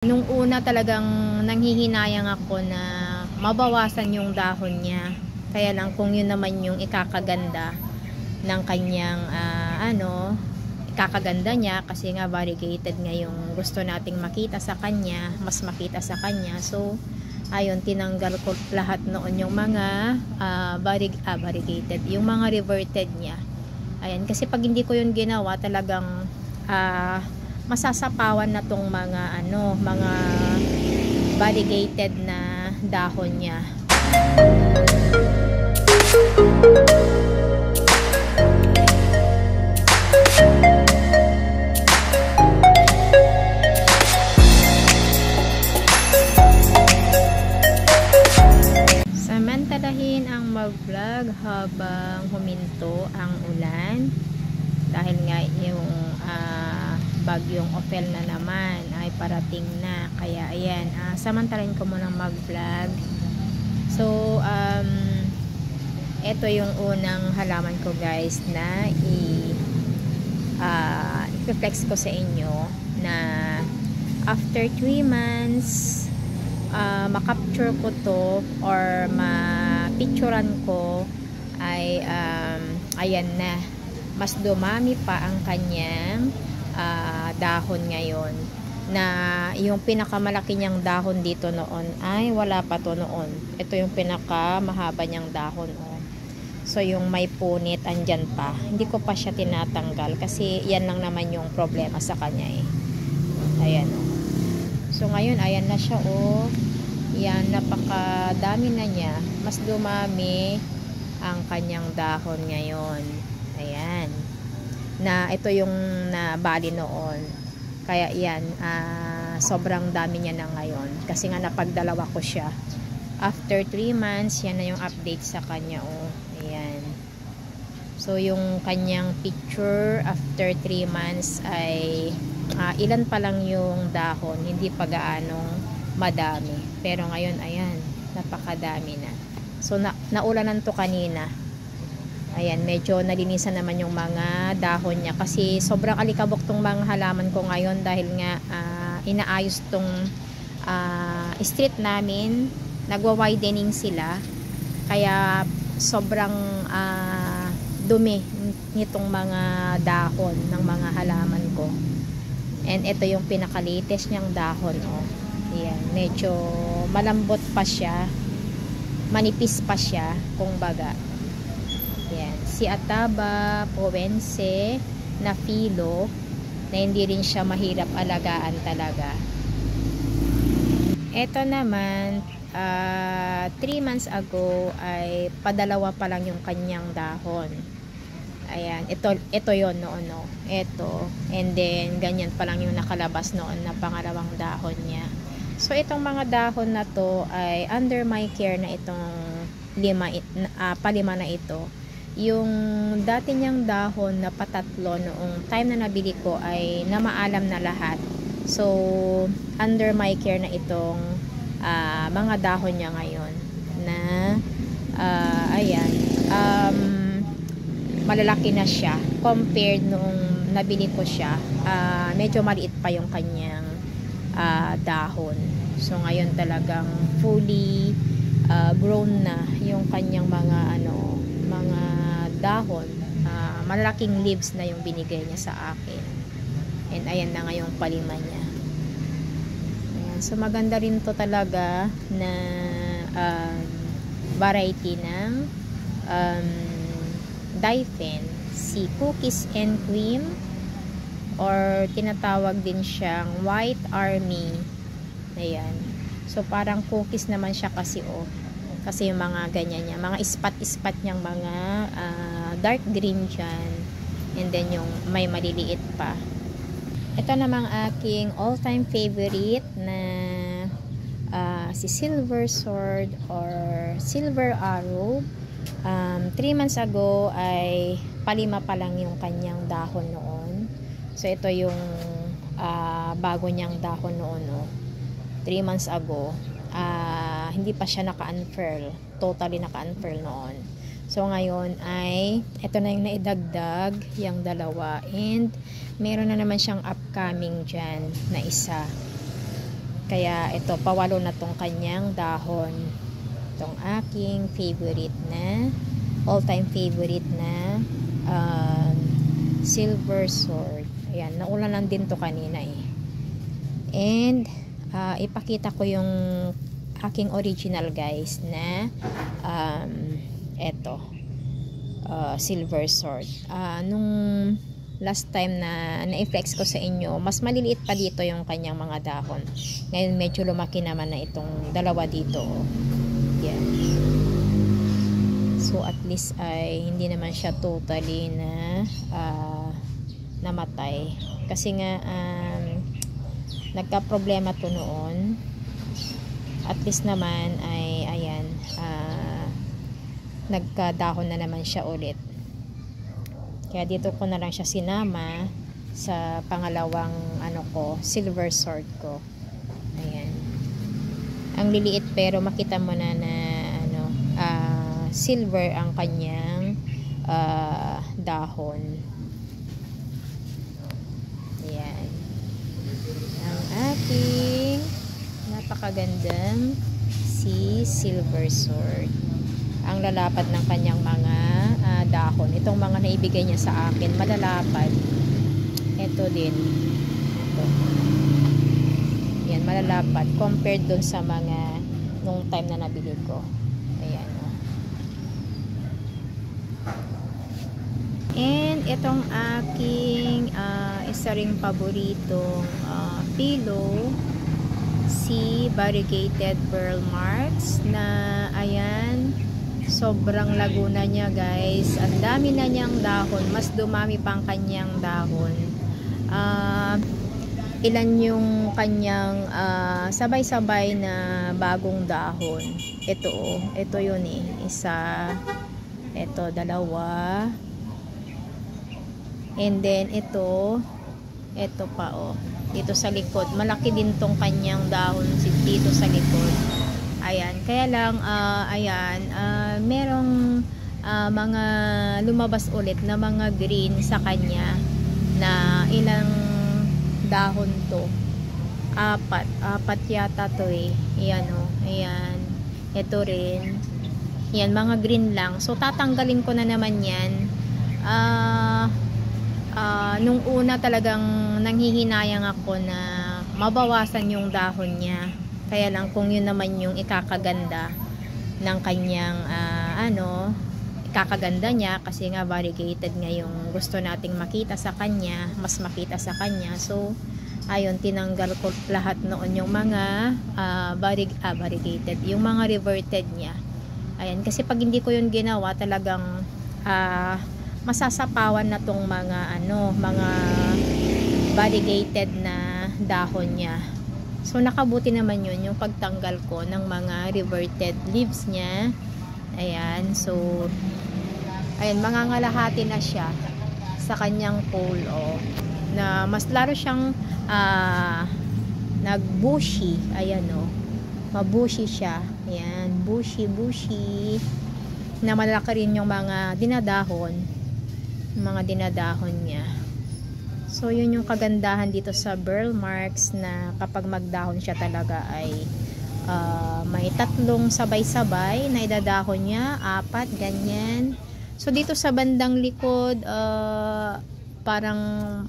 Nung una talagang nanghihinayang ako na mabawasan yung dahon niya. Kaya lang kung yun naman yung ikakaganda ng kanyang ikakaganda niya kasi nga variegated nga yung gusto nating makita sa kanya, mas makita sa kanya. So ayun, tinanggal ko lahat noon yung mga variegated, yung mga reverted niya. Ayan, kasi pag hindi ko yun ginawa, talagang masasapawan na tong mga mga variegated na dahon niya. Samantalahin ang mag-vlog habang huminto ang ulan dahil nga yung bagyong Ophel na naman ay parating na, kaya ayan, samantalahin ko muna mag-vlog. So ito yung unang halaman ko guys na i-flex ko sa inyo na after 3 months makapture ko to or mapicturan ko ay ayan na, mas dumami pa ang kanyang dahon ngayon, na yung pinakamalaki niyang dahon dito noon ay wala pa to noon. Ito yung pinakamahaba niyang dahon, oh. So yung may punit andyan pa, hindi ko pa siya tinatanggal kasi yan lang naman yung problema sa kanya eh. Ayan, oh. So ngayon ayan na siya, oh. Yan, napakadami na niya, mas dumami ang kanyang dahon ngayon. Ayan, na ito yung nabali noon, kaya yan, sobrang dami niya na ngayon kasi nga napagdalawa ko siya after 3 months. Yan na yung update sa kanya, oh. Ayan, so yung kanyang picture after 3 months ay ilan pa lang yung dahon, hindi pa gaanong madami, pero ngayon ayan, napakadami na. So naulanan to kanina. Ayan, medyo nalinisan naman yung mga dahon niya kasi sobrang alikabok tong mga halaman ko ngayon dahil nga inaayos tong street namin, nagwa-widening sila, kaya sobrang dumi nitong mga dahon ng mga halaman ko. And ito yung pinaka-latest niyang dahon, oh. Ayan, medyo malambot pa siya, manipis pa siya kung baga. Yan, si Ataba Poense na filo, na hindi rin siya mahirap alagaan talaga. Ito naman, 3 months ago ay padalawa pa lang yung kanyang dahon. Ayan, ito yon noon, no. Ito, and then ganyan pa lang yung nakalabas noon na pangalawang dahon niya. So itong mga dahon na to ay under my care na itong palima na ito. Yung dati niyang dahon na patatlo noong time na nabili ko ay namaalam na lahat. So under my care na itong mga dahon niya ngayon na ayan, malalaki na siya compared noong nabili ko siya. Medyo maliit pa yung kanyang dahon. So ngayon talagang fully grown na yung kanyang mga mga dahon. Malalaking leaves na yung binigay niya sa akin. And ayan na ngayong palima niya. Ayan, so maganda rin to talaga na variety ng Daifen, si Cookies and Cream, or tinatawag din siyang White Army. Ayan, so parang cookies naman siya kasi, oh. Kasi yung mga ganyan niya, mga ispat-ispat niyang mga dark green dyan, and then yung may maliliit pa. Ito namang aking all-time favorite na si Silver Sword or Silver Arrow. 3 months ago ay palima pa lang yung kanyang dahon noon. So ito yung bago niyang dahon noon, no? 3 months ago, hindi pa siya naka-unfurl, totally naka-unfurl noon. So ngayon ay ito na yung naidagdag, yung dalawa, and meron na naman siyang upcoming dyan na isa. Kaya ito, pawalo na tong kanyang dahon. Itong aking favorite na, all-time favorite na silver sword. Ayan, naulanan din to kanina eh. And ipakita ko yung aking original guys na eto silver sword. Nung last time na na-flex ko sa inyo, mas maliliit pa dito yung kanyang mga dahon. Ngayon medyo lumaki naman na itong dalawa dito. Yan. So at least ay hindi naman siya totally na namatay. Kasi nga nagka-problema to noon. At least naman ay ayan, nagkadahon na naman siya ulit. Kaya dito ko na lang siya sinama sa pangalawang silver sword ko. Ayan. Ang liliit pero makita mo na silver ang kanyang dahon. Ayan. Ang ating napakagandang si silver sword. Ang lalapad ng kanyang mga dahon. Itong mga naibigay niya sa akin, malalapad. Ito din. Ito. Yan, malalapad. Compared dun sa mga nung time na nabili ko. Ayan. And itong aking isa ring paboritong pillow, si variegated pearl marks na ayan, sobrang laguna niya guys. Ang dami na niyang dahon, mas dumami pang kanyang dahon. Ilan yung kanyang sabay-sabay na bagong dahon. Ito yun eh, isa, ito dalawa, and then ito pa dito sa likod, malaki din tong kanyang dahon dito sa likod. Ayan, kaya lang merong mga lumabas ulit na mga green sa kanya na ilang dahon to, apat yata to eh. Ayan ayan, ito rin yan, mga green lang. So tatanggalin ko na naman yan. Nung una talagang nanghihinayang ako na mabawasan yung dahon niya. Kaya lang kung yun naman yung ikakaganda ng kanyang ikakaganda niya, kasi nga variegated nga yung gusto nating makita sa kanya, mas makita sa kanya. So ayun, tinanggal ko lahat noon yung mga variegated, yung mga reverted niya. Ayan, kasi pag hindi ko yun ginawa, talagang masasapawan na tong mga mga variegated na dahon niya. So nakabuti naman yun yung pagtanggal ko ng mga reverted leaves niya. Ayan, so ayan, mangangalahati na siya sa kanyang pole na mas laro siyang nag-bushy. Ayan mabushy siya. Ayan, bushy na malaki rin yung mga dinadahon niya. So yun yung kagandahan dito sa pearl marks, na kapag magdahon siya talaga ay may tatlong sabay-sabay na idadahon niya, apat, ganyan. So dito sa bandang likod, parang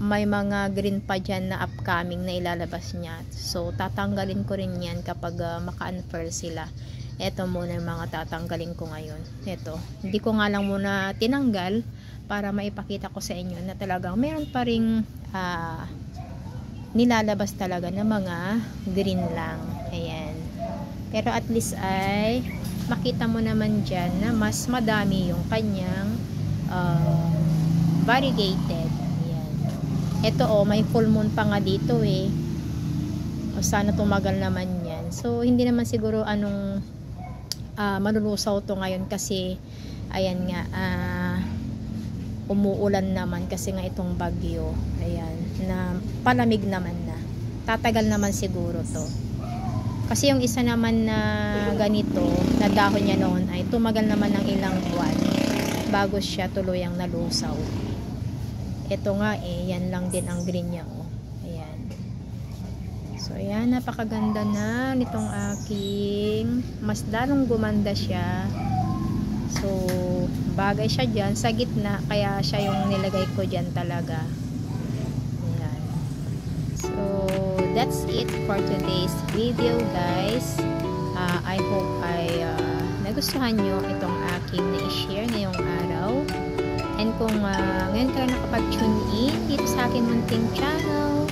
may mga green pa dyan na upcoming na ilalabas niya. So tatanggalin ko rin yan kapag maka-unfurl sila. Ito muna yung mga tatanggalin ko ngayon. Ito, hindi ko nga lang muna tinanggal para maipakita ko sa inyo na talagang meron pa ring nilalabas talaga na mga green lang. Ayan. Pero at least ay makita mo naman dyan na mas madami yung kanyang variegated. Ayan. Ito may full moon pa nga dito eh. Sana tumagal naman yan. So hindi naman siguro malulusaw to ngayon kasi ayan nga, umuulan naman kasi nga itong bagyo. Ayan, na palamig naman na. Tatagal naman siguro to. Kasi yung isa naman na ganito, na dahon niya noon ay tumagal naman ng ilang buwan bago siya tuluyang nalusaw. Ito nga yan lang din ang green niya. Ayan. So So, ayan, napakaganda na nitong aking, mas lalong gumanda siya. So, bagay siya dyan sa gitna, kaya siya yung nilagay ko dyan talaga. Ayan. So, that's it for today's video, guys. I hope ay nagustuhan nyo itong aking na-share ngayong araw. And kung ngayon ka nakapag-tune in dito sa aking munting channel,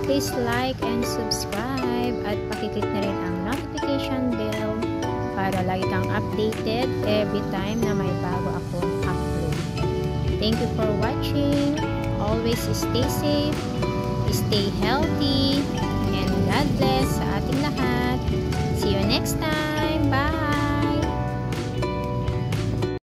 please like and subscribe at pakiclick na rin ang notification bell para lagi kang updated every time na may bago akong upload. Thank you for watching. Always stay safe, stay healthy, and God bless sa ating lahat. See you next time. Bye!